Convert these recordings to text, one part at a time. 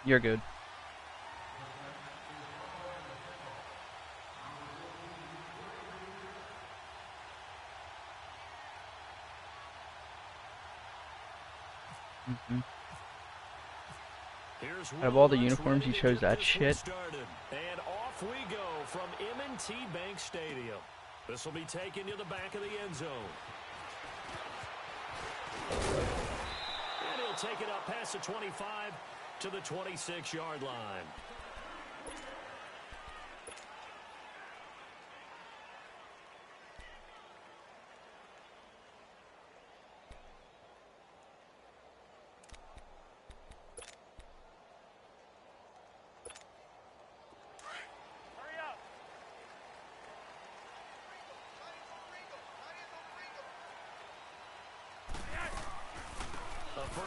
You're good. Out of all the uniforms, you chose that shit. And off we go from M&T Bank Stadium. This will be taken to the back of the end zone. And he'll take it up past the 25 to the 26-yard line.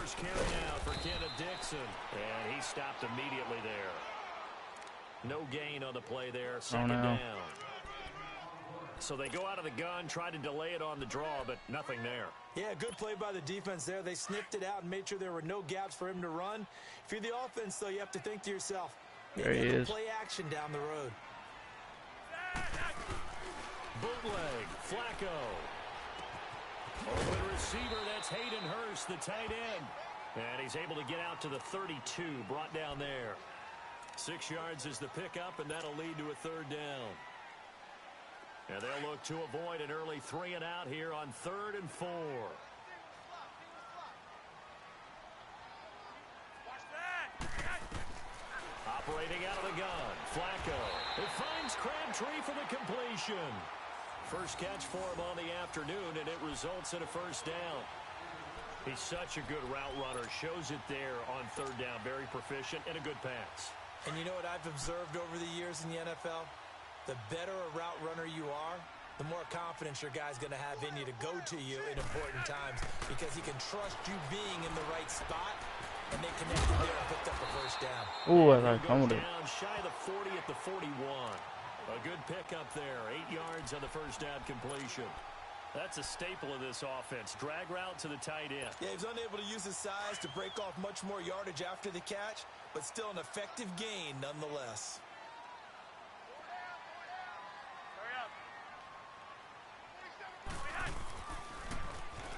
First carry now for Kenneth Dixon, and he stopped immediately there. No gain on the play there, second down. So they go out of the gun, try to delay it on the draw, but nothing there. Yeah, good play by the defense there. They sniffed it out and made sure there were no gaps for him to run. If you're the offense, though, you have to think to yourself, there he is. Play action down the road. Bootleg, Flacco. Open receiver, that's Hayden Hurst, the tight end. And he's able to get out to the 32, brought down there. 6 yards is the pickup, and that'll lead to a third down. And they'll look to avoid an early 3 and out here on 3rd and 4. Operating out of the gun, Flacco. It finds Crabtree for the completion. First catch for him on the afternoon, and it results in a first down. He's such a good route runner. Shows it there on 3rd down. Very proficient and a good pass. And you know what I've observed over the years in the NFL? The better a route runner you are, the more confidence your guy's going to have in you to go to you in important times because he can trust you being in the right spot, and they connected there and picked up the first down. Ooh, I found it. Down shy of the 40 at the 41. A good pickup there, 8 yards on the first down completion. That's a staple of this offense. Drag route to the tight end. Yeah, he's unable to use his size to break off much more yardage after the catch, but still an effective gain nonetheless.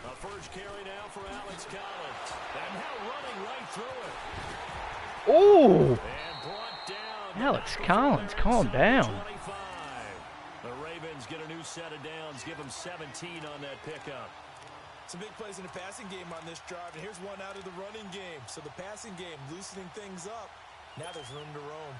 A first carry now for Alex Collins. And now running right through it. Ooh! And brought down. Alex Collins, calm down. 25. The Ravens get a new set of downs, give them 17 on that pickup. Some big plays in the passing game on this drive, and here's one out of the running game. So the passing game loosening things up. Now there's room to roam.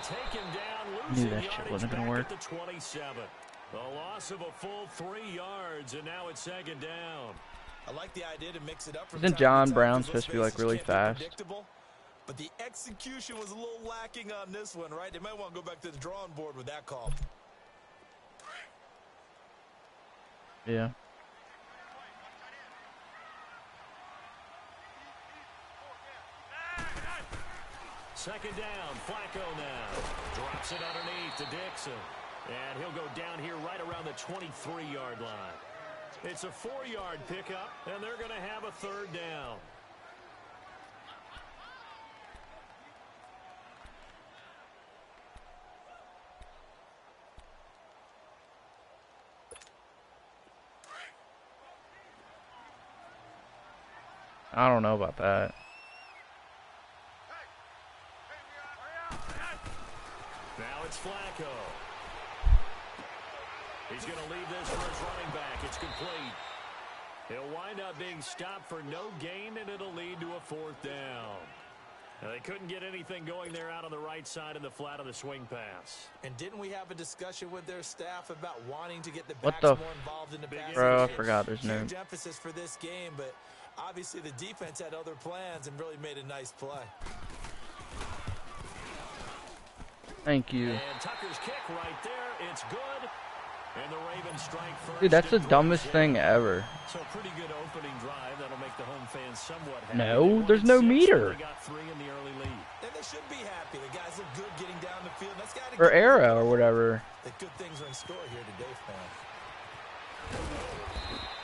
Take him down, Knew that shit wasn't gonna work. The 27. A loss of a full 3 yards, and now it's 2nd down. I like the idea to mix it up. Isn't John Brown supposed to be like really fast? But the execution was a little lacking on this one, right? They might want to go back to the drawing board with that call. Yeah. Second down, Flacco now. Drops it underneath to Dixon. And he'll go down here right around the 23-yard line. It's a 4-yard pickup, and they're going to have a 3rd down. I don't know about that. Now it's Flacco. He's going to leave this for his running back. It's complete. He'll wind up being stopped for no gain, and it'll lead to a 4th down. Now, they couldn't get anything going there out on the right side in the flat of the swing pass. And didn't we have a discussion with their staff about wanting to get the What backs the more involved in the pass? Bro, I forgot his name. Huge emphasis for this game, but obviously the defense had other plans and really made a nice play. Thank you. And Tucker's kick right there. It's good. And the Ravens strike first. Dude, that's the and dumbest 24. thing ever. So a pretty good opening drive. That'll make the home fans somewhat happy. No, They there's wanted no 6, meter. They got 3 in the early lead. And they should be happy. The guys look good getting down the field. That's got to Or arrow or whatever. The good things are in store here today, fam.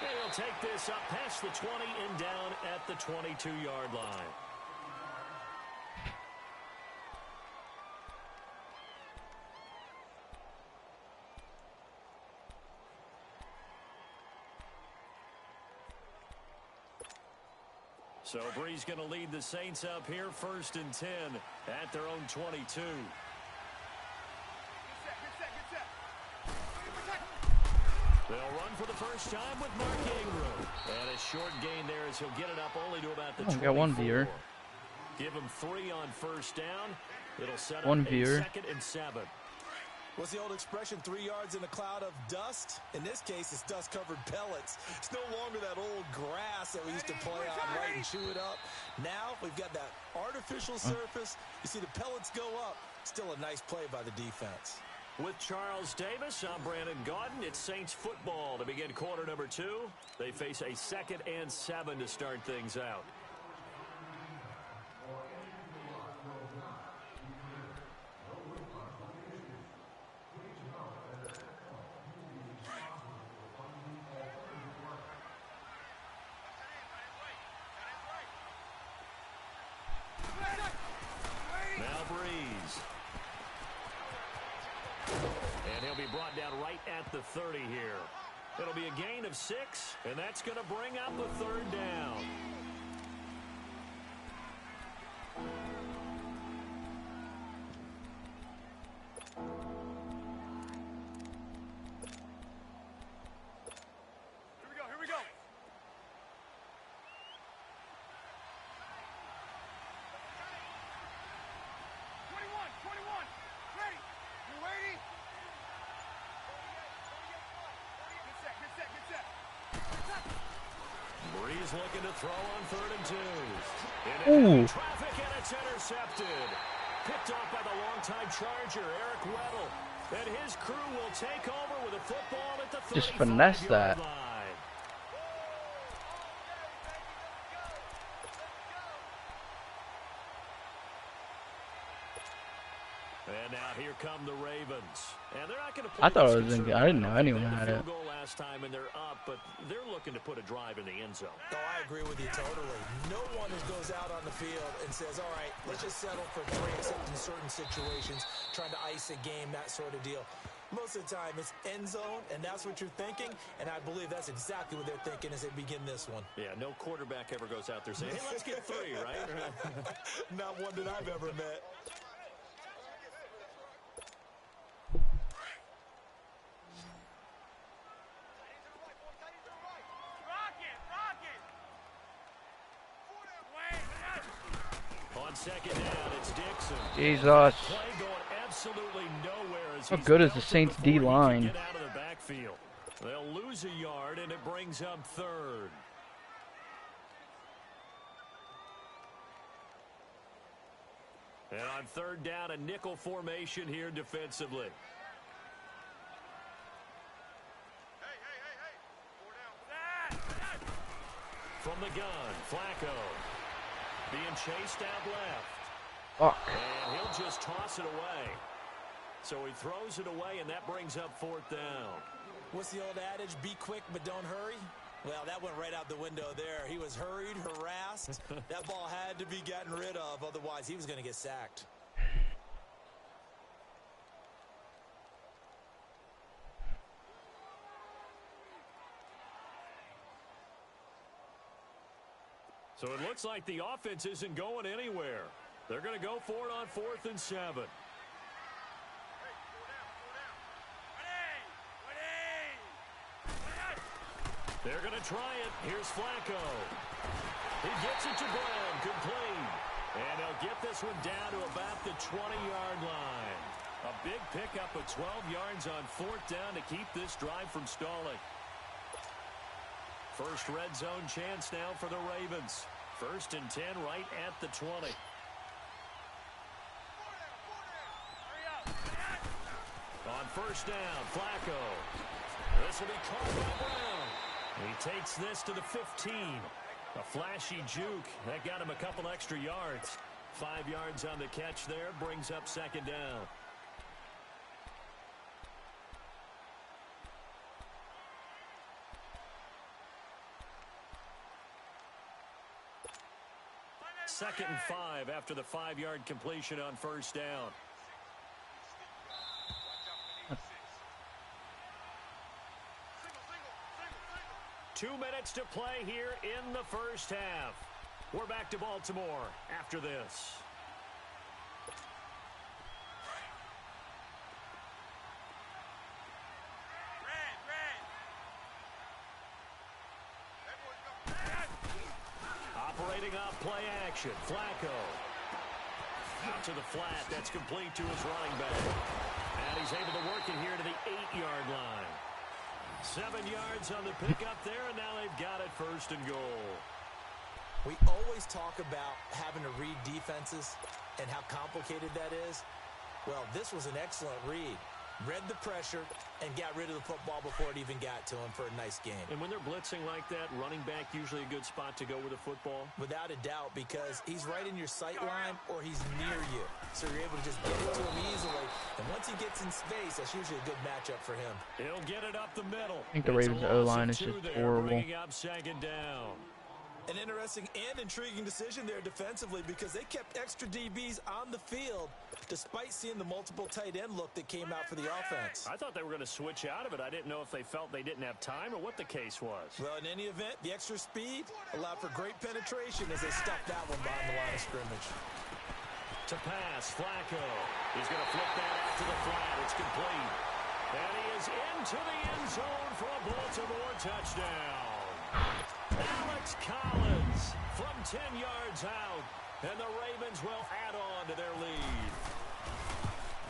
And he'll take this up past the 20 and down at the 22-yard line. So Bree's going to lead the Saints up here, 1st and 10 at their own 22. They'll run for the first time with Mark Ingram. And a short gain there as he'll get it up only to about the 24. Got one viewer. Give him 3 on 1st down. It'll set One up viewer. a 2nd and 7. What's the old expression, 3 yards in a cloud of dust? In this case, it's dust-covered pellets. It's no longer that old grass that we used to play on, right, and chew it up. Now we've got that artificial surface. You see the pellets go up. Still a nice play by the defense. With Charles Davis, I'm Brandon Gaudin. It's Saints football to begin quarter number 2. They face a 2nd and 7 to start things out. Brought down right at the 30 here. It'll be a gain of 6, and that's going to bring up the 3rd down. Here we go. 21. Ready. You ready? Get set. Breeze looking to throw on 3rd and 2. Ooh. Traffic, and it's intercepted. Picked off by the longtime Charger, Eric Weddle. And his crew will take over with a football at the 35-yard Just finesse that. line. And now here come the Ravens. And they're not going to play. I thought it was in. I didn't know anyone had it. Field goal last time and they're up, but they're looking to put a drive in the end zone. Oh, I agree with you totally. No one goes out on the field and says, all right, let's just settle for 3 except in certain situations, trying to ice a game, that sort of deal. Most of the time, it's end zone, and that's what you're thinking, and I believe that's exactly what they're thinking as they begin this one. Yeah, no quarterback ever goes out there saying, hey, let's get 3, right? Not one that I've ever met. On 2nd down, it's Dixon. Jesus. Play going absolutely nowhere as How he's good is the bounced Saints before he can D-line? get out of the backfield. They'll lose a yard, and it brings up 3rd. And on 3rd down, a nickel formation here defensively. From the gun, Flacco. Being chased out left. Fuck. And he'll just toss it away. So he throws it away, and that brings up 4th down. What's the old adage? Be quick, but don't hurry. Well, that went right out the window there. He was hurried, harassed. That ball had to be gotten rid of. Otherwise, he was going to get sacked. So it looks like the offense isn't going anywhere. They're going to go for it on 4th and 7. They're going to try it. Here's Flacco. He gets it to Brown, complete. And he'll get this one down to about the 20-yard line. A big pickup of 12 yards on 4th down to keep this drive from stalling. First red zone chance now for the Ravens. 1st and 10 right at the 20. On first down. Flacco. This will be caught by Brown. He takes this to the 15. A flashy juke. That got him a couple extra yards. 5 yards on the catch there. Brings up second down. Second and 5 after the 5-yard completion on first down. Two minutes to play here in the first half. We're back to Baltimore after this. Operating off play action. Flacco. Out to the flat. That's complete to his running back. And he's able to work it here to the 8-yard line. 7 yards on the pickup there, and now they've got it first and goal. We always talk about having to read defenses and how complicated that is. Well, this was an excellent read. Read the pressure and got rid of the football before it even got to him for a nice game. And when they're blitzing like that, running back usually a good spot to go with the football? Without a doubt, because he's right in your sight line or he's near you. So you're able to just get it to him easily. And once he gets in space, that's usually a good matchup for him. He'll get it up the middle. I think the Ravens O-line is just horrible. Bringing up second down. An interesting and intriguing decision there defensively because they kept extra DBs on the field despite seeing the multiple tight end look that came out for the offense. I thought they were going to switch out of it. I didn't know if they felt they didn't have time or what the case was. Well, in any event, the extra speed allowed for great penetration as they stuffed that one behind the line of scrimmage. To pass, Flacco. He's going to flip that out to the flat. It's complete. And he is into the end zone for a Baltimore touchdown. Alex Collins from 10 yards out, and the Ravens will add on to their lead.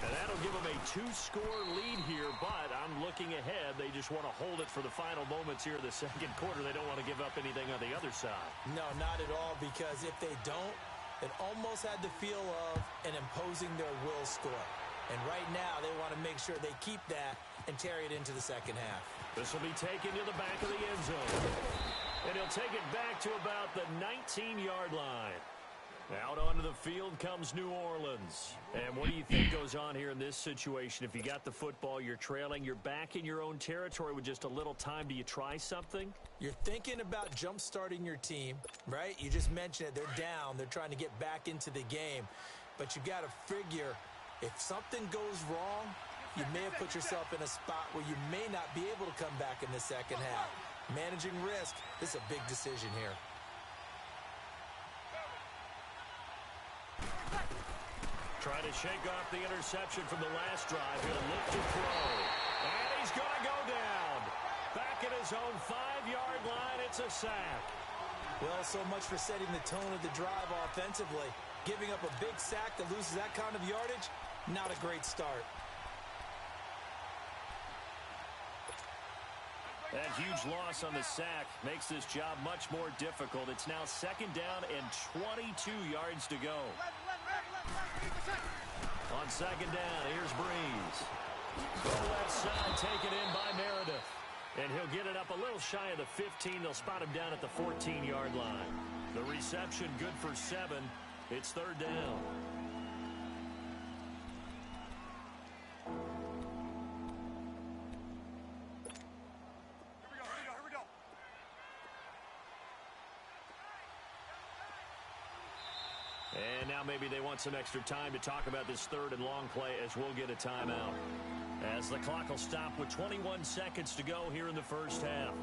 And that'll give them a 2-score lead here, but I'm looking ahead. They just want to hold it for the final moments here in the second quarter. They don't want to give up anything on the other side. No, not at all, because if they don't, it almost had the feel of an imposing their will score. And right now, they want to make sure they keep that and carry it into the second half. This will be taken to the back of the end zone. And he'll take it back to about the 19-yard line. Out onto the field comes New Orleans. And what do you think goes on here in this situation? If you got the football, you're trailing, you're back in your own territory with just a little time. Do you try something? You're thinking about jump-starting your team, right? You just mentioned it. They're down. They're trying to get back into the game. But you got to figure if something goes wrong, you may have put yourself in a spot where you may not be able to come back in the second half. Managing risk is a big decision here. Trying to shake off the interception from the last drive. He'll look to throw. And he's going to go down. Back at his own 5-yard line, it's a sack. Well, so much for setting the tone of the drive offensively. Giving up a big sack that loses that kind of yardage, not a great start. That huge loss on the sack makes this job much more difficult. It's now second down and 22 yards to go. On second down, here's Breeze. Go left side, taken in by Meredith. And he'll get it up a little shy of the 15. They'll spot him down at the 14-yard line. The reception good for 7. It's third down. And now maybe they want some extra time to talk about this third and long play as we'll get a timeout. As the clock will stop with 21 seconds to go here in the first half.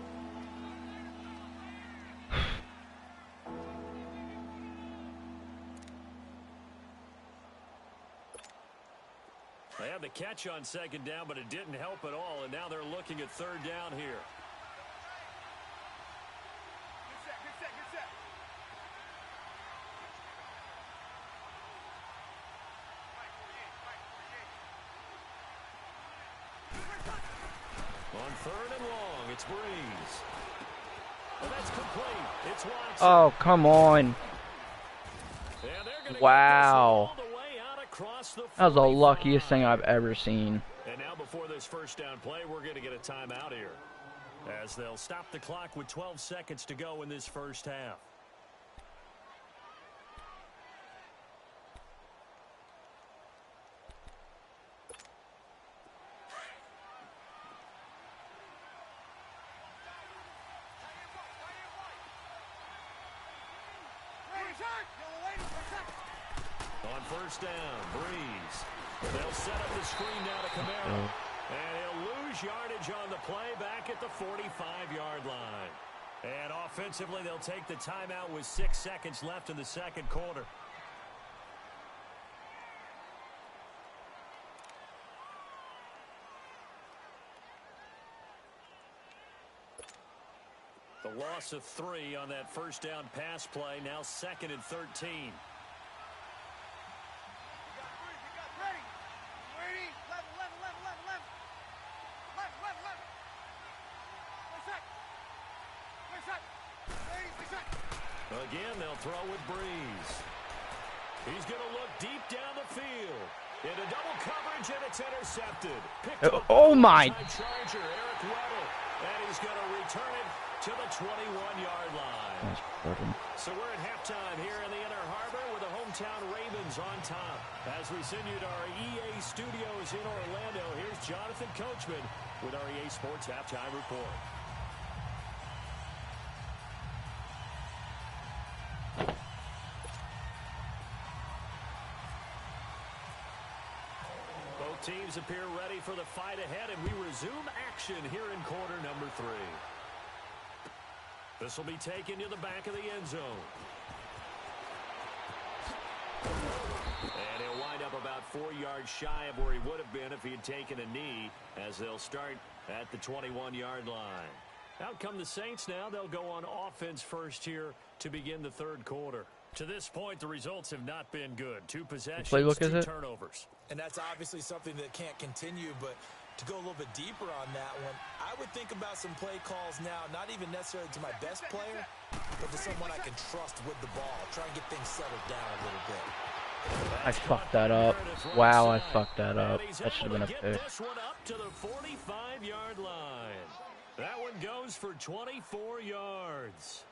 They had the catch on second down, but it didn't help at all, and now they're looking at third down here. On third and long, it's Breeze. And that's complete. It's Watson. Oh, come on. Wow. That was the luckiest thing I've ever seen. And now before this first down play, we're going to get a timeout here, as they'll stop the clock with 12 seconds to go in this first half. On first down, Breeze. They'll set up the screen now to Camaro. And he'll lose yardage on the play back at the 45-yard line. And offensively, they'll take the timeout with 6 seconds left in the second quarter. The loss of 3 on that first down pass play, now 2nd and 13. Again, they'll throw with Breeze. He's going to look deep down the field. Into double coverage, and it's intercepted. Oh my! Charger, Eric Weddle. And he's going to return it to the 21-yard line. So we're at halftime here in the Inner Harbor with the hometown Ravens on top. As we send you to our EA studios in Orlando, here's Jonathan Coachman with our EA Sports Halftime Report. Both teams appear ready for the fight ahead, and we resume action here in quarter number 3. This will be taken to the back of the end zone. And he'll wind up about 4 yards shy of where he would have been if he had taken a knee, as they'll start at the 21-yard line. Out come the Saints now. They'll go on offense first here to begin the third quarter. To this point, the results have not been good. 2 possessions, 2 turnovers. And that's obviously something that can't continue, but to go a little bit deeper on that one, I would think about some play calls now, not even necessarily to my best player, but to someone I can trust with the ball. Try and get things settled down a little bit. I fucked that up. Wow, I fucked that up. That should have been a pick. This one up to the 45-yard line. That one goes for 24 yards.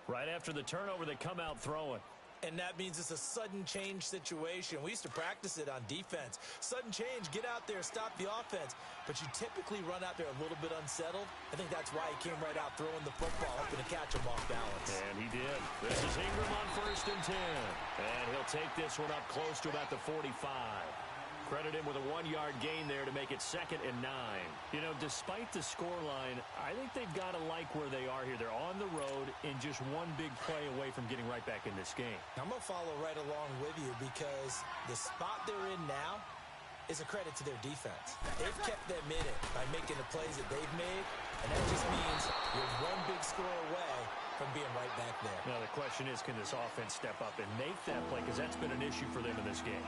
Right after the turnover, they come out throwing. And that means it's a sudden change situation. We used to practice it on defense. Sudden change, get out there, stop the offense. But you typically run out there a little bit unsettled. I think that's why he came right out throwing the football, hoping to catch him off balance. And he did. This is Ingram on 1st and 10. And he'll take this one up close to about the 45. Credit him with a 1-yard gain there to make it 2nd and 9. You know, despite the scoreline, I think they've got to like where they are here. They're on the road and just one big play away from getting right back in this game. I'm going to follow right along with you because the spot they're in now is a credit to their defense. They've kept them in it by making the plays that they've made, and that just means you're one big score away from being right back there. Now, the question is, can this offense step up and make that play? Because that's been an issue for them in this game.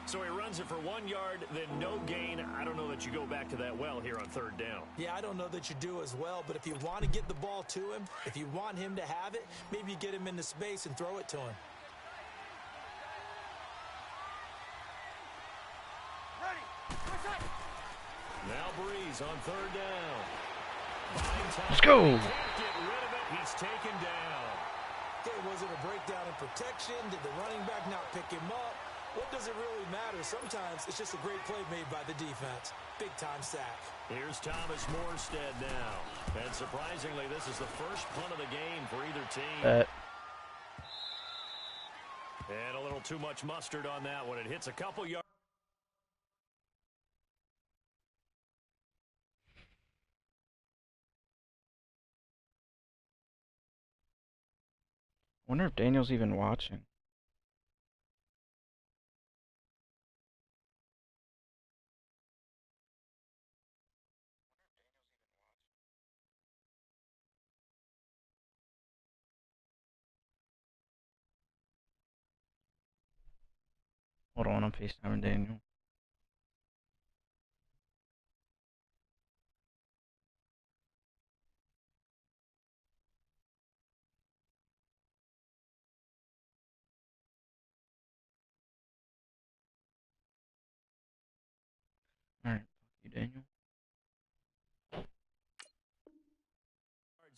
So he runs it for 1 yard, then no gain. I don't know that you go back to that well here on 3rd down. Yeah, I don't know that you do as well, but if you want to get the ball to him, if you want him to have it, maybe you get him into space and throw it to him. Ready. Now Breeze on 3rd down. Let's go. Can't get rid of it. He's taken down. Okay, was it a breakdown in protection? Did the running back not pick him up? What does it really matter? Sometimes it's just a great play made by the defense. Big-time sack. Here's Thomas Morstead now. And surprisingly, this is the first punt of the game for either team. And a little too much mustard on that one. It hits a couple yards. I wonder if Daniel's even watching. Hold on, I'm FaceTiming Daniel. Alright. you, Daniel.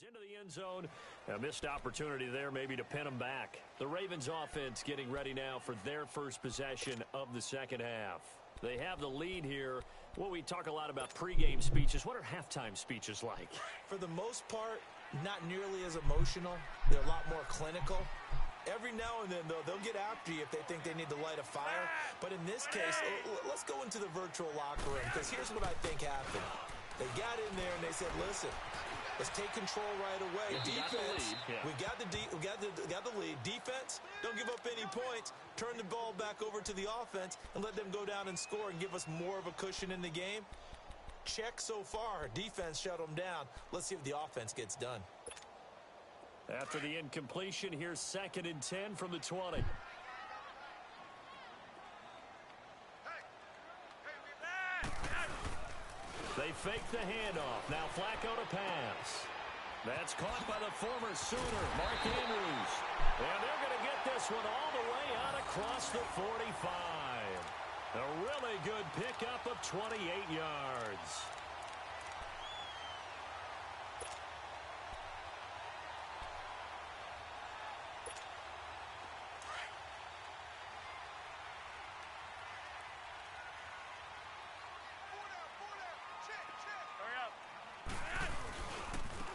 Into the end zone. A missed opportunity there maybe to pin them back. The Ravens offense getting ready now for their first possession of the second half. They have the lead here. Well, we talk a lot about pregame speeches. What are halftime speeches like? For the most part, not nearly as emotional. They're a lot more clinical. Every now and then, though, they'll get after you if they think they need to light a fire. But in this case, let's go into the virtual locker room, because here's what I think happened. They got in there and they said, listen, let's take control right away. Defense, we got the lead. Defense, don't give up any points. Turn the ball back over to the offense and let them go down and score and give us more of a cushion in the game. Check so far. Defense shut them down. Let's see if the offense gets done. After the incompletion, here's 2nd and 10 from the 20. They fake the handoff. Now Flacco to pass. That's caught by the former Sooner, Mark Andrews. And they're going to get this one all the way out across the 45. A really good pickup of 28 yards.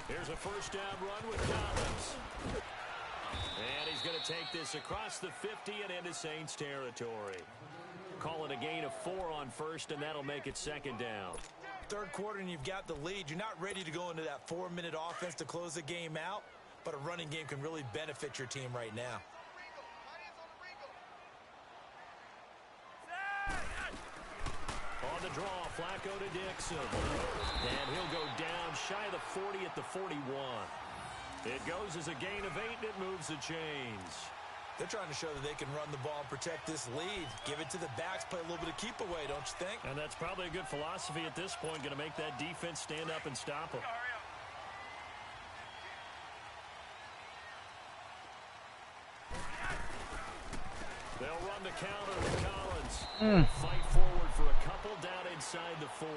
Here's a first down run with Collins. And he's going to take this across the 50 and into Saints territory. Call it a gain of 4 on first, and that'll make it 2nd down. Third quarter and you've got the lead. You're not ready to go into that 4-minute offense to close the game out, but a running game can really benefit your team right now. On the draw, Flacco to Dixon. And he'll go down shy of the 40 at the 41. It goes as a gain of 8, and it moves the chains. They're trying to show that they can run the ball and protect this lead. Give it to the backs, play a little bit of keep away, don't you think? And that's probably a good philosophy at this point, going to make that defense stand up and stop them. They'll run the counter with Collins. Fight forward for a couple down inside the 40.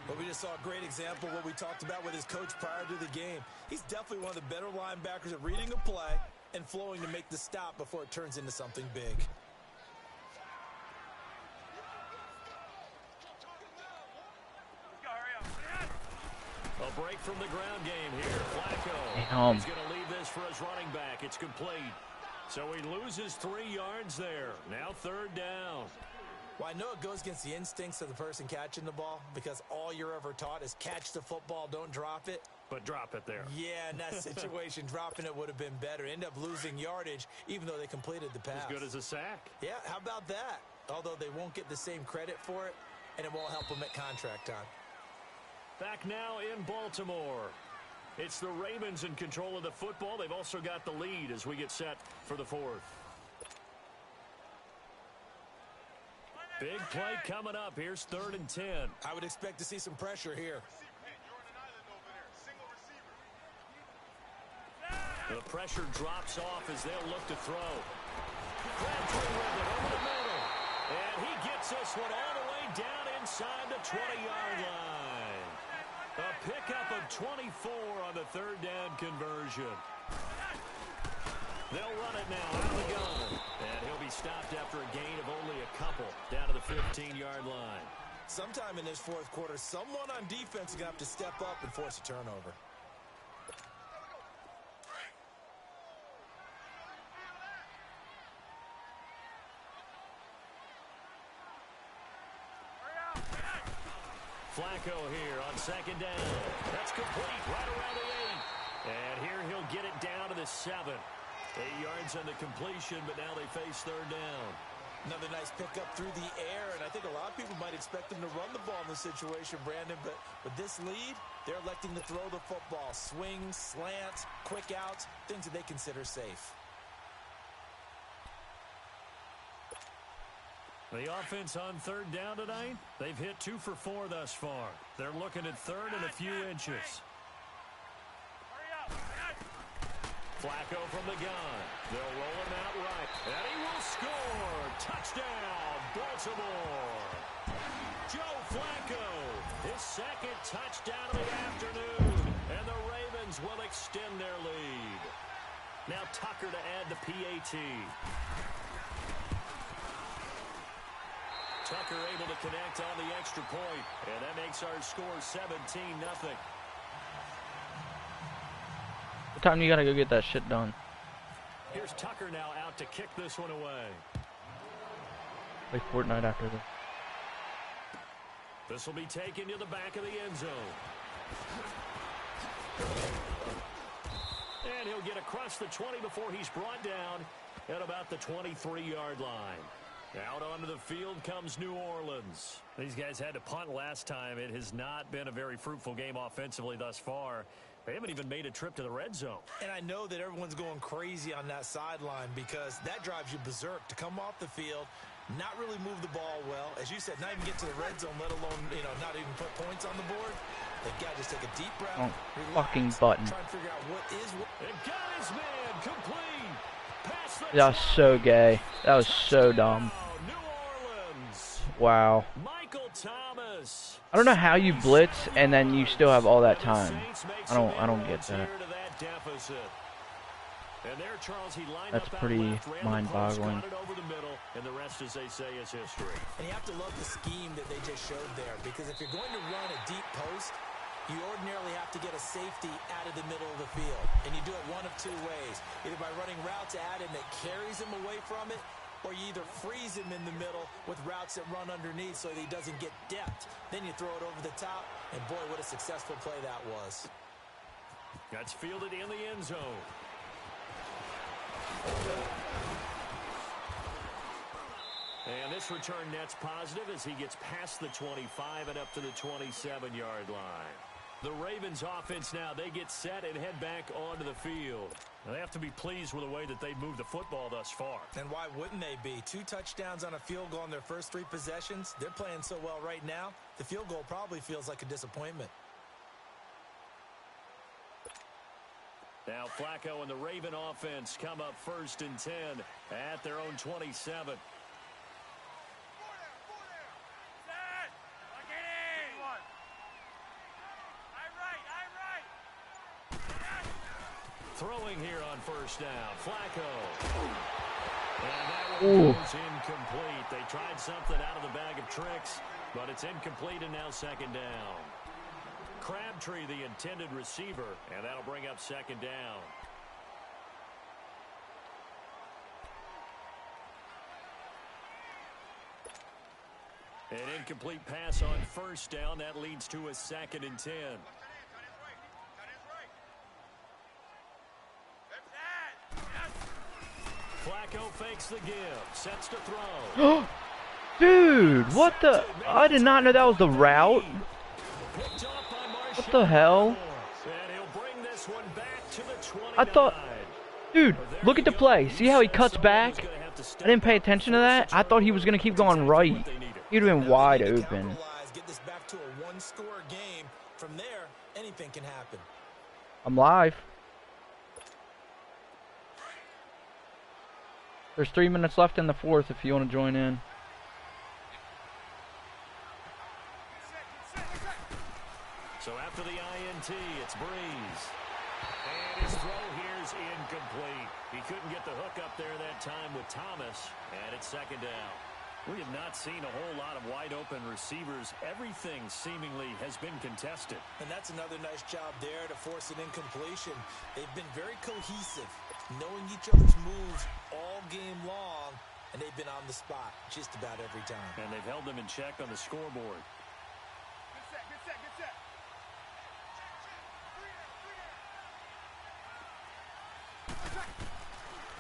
But we just saw a great example of what we talked about with his coach prior to the game. He's definitely one of the better linebackers at reading a play and flowing to make the stop before it turns into something big. A break from the ground game here. Flacco. Damn. He's going to leave this for his running back. It's complete. So he loses 3 yards there. Now 3rd down. Well, I know it goes against the instincts of the person catching the ball because all you're ever taught is catch the football, don't drop it. But drop it there. Yeah, in that situation, dropping it would have been better. End up losing yardage, even though they completed the pass. As good as a sack. Yeah, how about that? Although they won't get the same credit for it, and it won't help them at contract time. Back now in Baltimore. It's the Ravens in control of the football. They've also got the lead as we get set for the 4th. Big play coming up. Here's 3rd and 10. I would expect to see some pressure here. The pressure drops off as they'll look to throw. Crabtree with it over the middle. And he gets this one all the way down inside the 20-yard line. A pickup of 24 on the 3rd down conversion. They'll run it now out of the gun. And he'll be stopped after a gain of only a couple down to the 15-yard line. Sometime in this 4th quarter, someone on defense is going to have to step up and force a turnover. Flacco here on 2nd down. That's complete right around the 8. And here he'll get it down to the 7. 8 yards on the completion, but now they face 3rd down. Another nice pickup through the air, and I think a lot of people might expect them to run the ball in this situation, Brandon, but with this lead, they're electing to throw the football. Swings, slants, quick outs, things that they consider safe. The offense on 3rd down tonight, they've hit 2 for 4 thus far. They're looking at 3rd and a few inches. Flacco from the gun. They'll roll him out right. And he will score. Touchdown, Baltimore. Joe Flacco, his second touchdown of the afternoon, and the Ravens will extend their lead. Now Tucker to add the PAT. Tucker able to connect on the extra point, and that makes our score 17-0. What time you gotta go get that shit done? Here's Tucker now out to kick this one away. Play Fortnite after this. This will be taken to the back of the end zone. And he'll get across the 20 before he's brought down at about the 23-yard line. Out onto the field comes New Orleans. These guys had to punt last time. It has not been a very fruitful game offensively thus far. They haven't even made a trip to the red zone. And I know that everyone's going crazy on that sideline because that drives you berserk to come off the field, not really move the ball well. As you said, not even get to the red zone, let alone, not even put points on the board. They've got to just take a deep breath. Oh, relax, fucking button. try and figure out what is what. And got his man complete. Pass the That was so gay. That was so dumb. New Orleans. Wow. Michael Thomas. I don't know how you blitz and then you still have all that time. I don't get that. And there, Charles, he lined That's up out pretty left, ran the post, mind-boggling. got it over the middle, and the rest, as they say, is history. And you have to love the scheme that they just showed there, because if you're going to run a deep post, you ordinarily have to get a safety out of the middle of the field. And you do it one of two ways. Either by running routes at him that carries him away from it, or you either freeze him in the middle with routes that run underneath so that he doesn't get depth. Then you throw it over the top, and boy, what a successful play that was. That's fielded in the end zone. And this return net's positive as he gets past the 25 and up to the 27-yard line. The Ravens offense now, they get set and head back onto the field. Now, they have to be pleased with the way that they've moved the football thus far. And why wouldn't they be? 2 touchdowns on a field goal in their first 3 possessions. They're playing so well right now, the field goal probably feels like a disappointment. Now Flacco and the Raven offense come up 1st and 10 at their own 27. Throwing here on 1st down, Flacco. And that one goes incomplete. They tried something out of the bag of tricks, but it's incomplete and now 2nd down. Crabtree, the intended receiver, and that'll bring up 2nd down. An incomplete pass on 1st down. That leads to a 2nd and 10. Flacco fakes the give, sets to throw. Dude, what the? I did not know that was the route. What the hell? And he'll bring this one back to the 29. I thought, dude, look at the play. See how he cuts back? I didn't pay attention to that. I thought he was going to keep going right. He'd have been wide open. Get this back to a 1-score game. From there, anything can happen. I'm live. There's 3 minutes left in the 4th if you want to join in. So after the INT, it's Breeze. And his throw here's incomplete. He couldn't get the hook up there that time with Thomas, and it's 2nd down. We have not seen a whole lot of wide-open receivers. Everything seemingly has been contested. And that's another nice job there to force an incompletion. They've been very cohesive, knowing each other's moves all game long, and they've been on the spot just about every time. And they've held them in check on the scoreboard. Good set, good set, good set.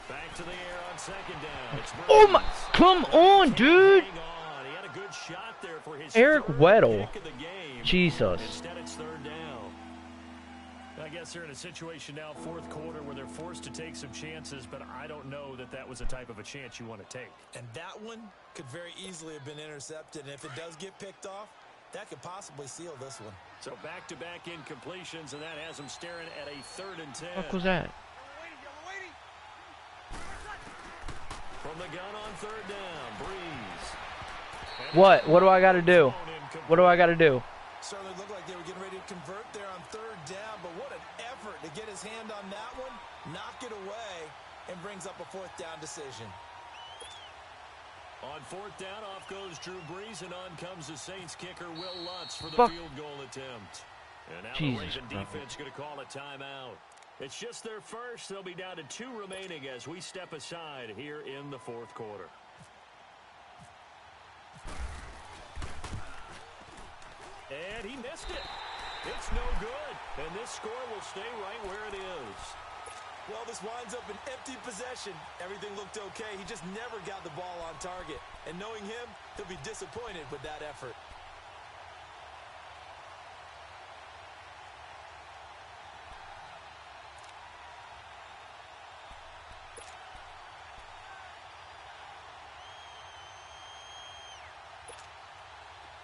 Back to the air on 2nd down. It's Oh my, come on, dude. Hang on. He had a good shot there for his Eric third Weddle. kick of the game. Jesus. Instead, it's 3rd down. I guess they're in a situation now, 4th quarter, where they're forced to take some chances, but I don't know that that was the type of a chance you want to take. And that one could very easily have been intercepted. And if it does get picked off, that could possibly seal this one. So back-to-back incompletions, and that has them staring at a 3rd and 10. What was that? From the gun on 3rd down, Breeze. What? What do I got to do? What do I got to do? Certainly looked like they were getting ready to convert there on third down, but what an effort to get his hand on that one, knock it away, and brings up a fourth down decision. On fourth down, off goes Drew Brees, and on comes the Saints kicker, Will Lutz, for the field goal attempt. And now the Raven defense going to call a timeout. It's just their first. They'll be down to 2 remaining as we step aside here in the fourth quarter. And he missed it. It's no good. And this score will stay right where it is. Well, this winds up an empty possession. Everything looked okay. He just never got the ball on target. And knowing him, he'll be disappointed with that effort.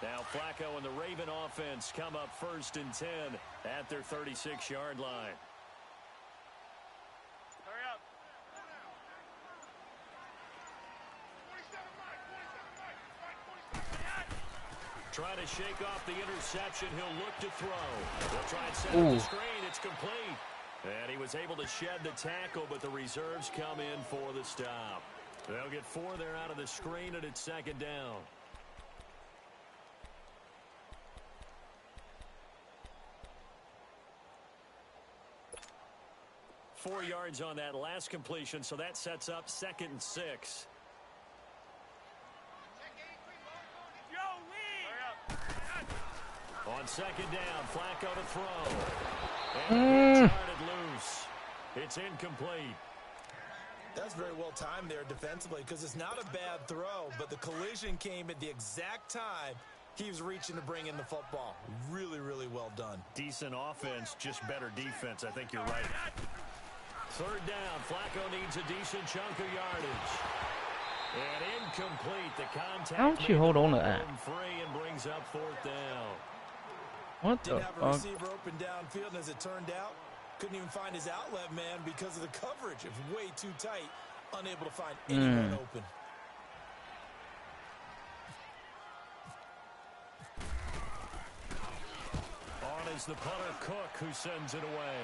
Now Flacco and the Raven offense come up 1st and 10 at their 36-yard line. Hurry up. 47, Trying to shake off the interception. He'll look to throw. They'll try and set up the screen. It's complete. And he was able to shed the tackle, but the reserves come in for the stop. They'll get 4 there out of the screen, and it's 2nd down. Four yards on that last completion, so that sets up 2nd and 6. On 2nd down, Flacco to throw. And started loose. It's incomplete. That's very well timed there defensively because it's not a bad throw, but the collision came at the exact time he was reaching to bring in the football. Really, really well done. Decent offense, just better defense. I think you're right. 3rd down, Flacco needs a decent chunk of yardage. And incomplete. The contact. How don't you hold on to that? Free and brings up 4th down. What the Didn't have a fuck? receiver open downfield, and as it turned out, couldn't even find his outlet man because of the coverage. It was way too tight, unable to find anyone open. On is the punter, Cook, who sends it away.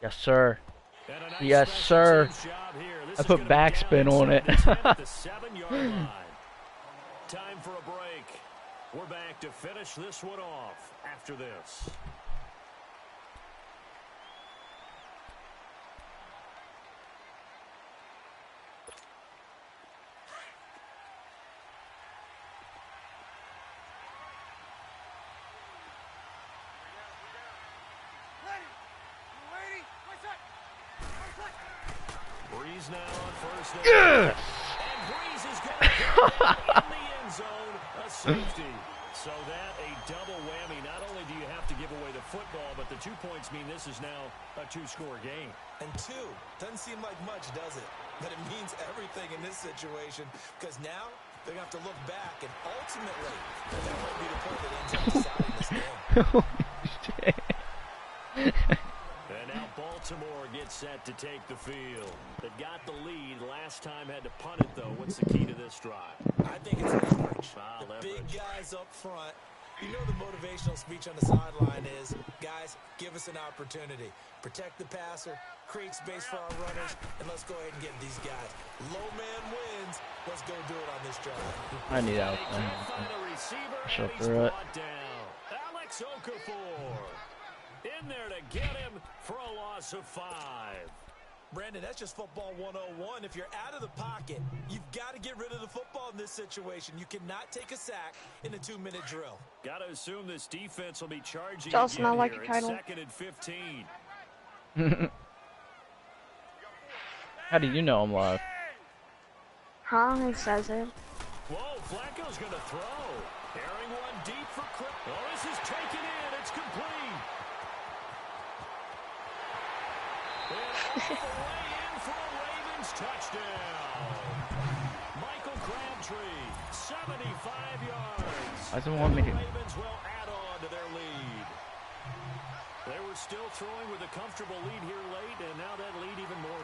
Yes, sir. And a nice Yes, sir. job here. This I is put gonna be backspin down on it. 7 at the 7-yard line. Time for a break. We're back to finish this one off after this. Breeze now on 1st down. And Breeze is going to get in the end zone, a safety. So that a double whammy. Not only do you have to give away the football, but the 2 points mean this is now a 2-score game. And 2 doesn't seem like much, does it? But it means everything in this situation because now they're going to have to look back, and ultimately, that might be the point that ends up deciding this game. Oh, shit. And now Baltimore gets set to take the field. They got the lead. Last time had to punt it, though. What's the key to this drive? I think it's leverage. The big guys up front. You know the motivational speech on the sideline is, guys, give us an opportunity. Protect the passer, create space for our runners, and let's go ahead and get these guys. Low man wins. Let's go do it on this drive. I need out. Shut through it. Alex Okafor in there to get him for a loss of 5. Brandon, that's just football 101. If you're out of the pocket, you've got to get rid of the football in this situation. You cannot take a sack in a 2-minute drill. Got to assume this defense will be charging Just again not like here a at title. 2nd and 15. How do you know I'm live? Huh? It says it. Whoa, Flacco's going to throw. Airing one deep for Chris. Oh, this is taken in. It's complete. And all the way in for a Ravens touchdown. Michael Crabtree, 75 yards. Why doesn't want me to? The Ravens will add on to their lead. They were still throwing with a comfortable lead here late, and now that lead even more.